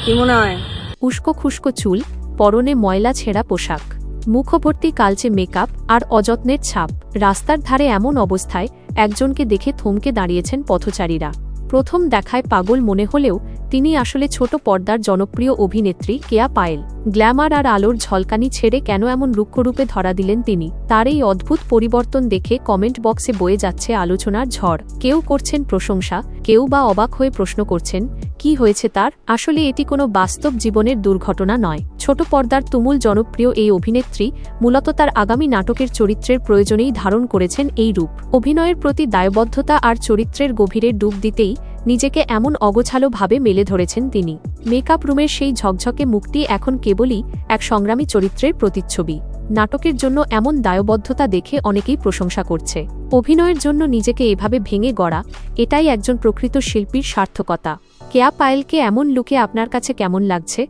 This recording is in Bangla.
কি মনে হয়? উস্কো খুস্কো চুল, পরনে ময়লা ছেঁড়া পোশাক, মুখভর্তি কালচে মেকআপ আর অযত্নের ছাপ। রাস্তার ধারে এমন অবস্থায় একজনকে দেখে থমকে দাঁড়িয়েছেন পথচারীরা। প্রথম দেখায় পাগল মনে হলেও তিনি আসলে ছোট পর্দার জনপ্রিয় অভিনেত্রী কেয়া পায়েল। গ্ল্যামার আর আলোর ঝলকানি ছেড়ে কেন এমন রুক্ষরূপে ধরা দিলেন তিনি? তার এই অদ্ভুত পরিবর্তন দেখে কমেন্ট বক্সে বয়ে যাচ্ছে আলোচনার ঝড়। কেউ করছেন প্রশংসা, কেউ বা অবাক হয়ে প্রশ্ন করছেন কি হয়েছে তার। আসলে এটি কোনো বাস্তব জীবনের দুর্ঘটনা নয়। ছোট পর্দার তুমুল জনপ্রিয় এই অভিনেত্রী মূলত তার আগামী নাটকের চরিত্রের প্রয়োজনেই ধারণ করেছেন এই রূপ। অভিনয়ের প্রতি দায়বদ্ধতা আর চরিত্রের গভীরে ডুব দিতেই নিজেকে এমন অগোছালোভাবে মেলে ধরেছেন তিনি। মেকআপ রুমের সেই ঝকঝকে মুখটি এখন কেবলই এক সংগ্রামী চরিত্রের প্রতিচ্ছবি। নাটকের জন্য এমন দায়বদ্ধতা দেখে অনেকেই প্রশংসা করছে। অভিনয়ের জন্য নিজেকে এভাবে ভেঙে গড়া, এটাই একজন প্রকৃত শিল্পীর সার্থকতা। কেয়া পায়েলকে এমন লুকে আপনার কাছে কেমন লাগছে?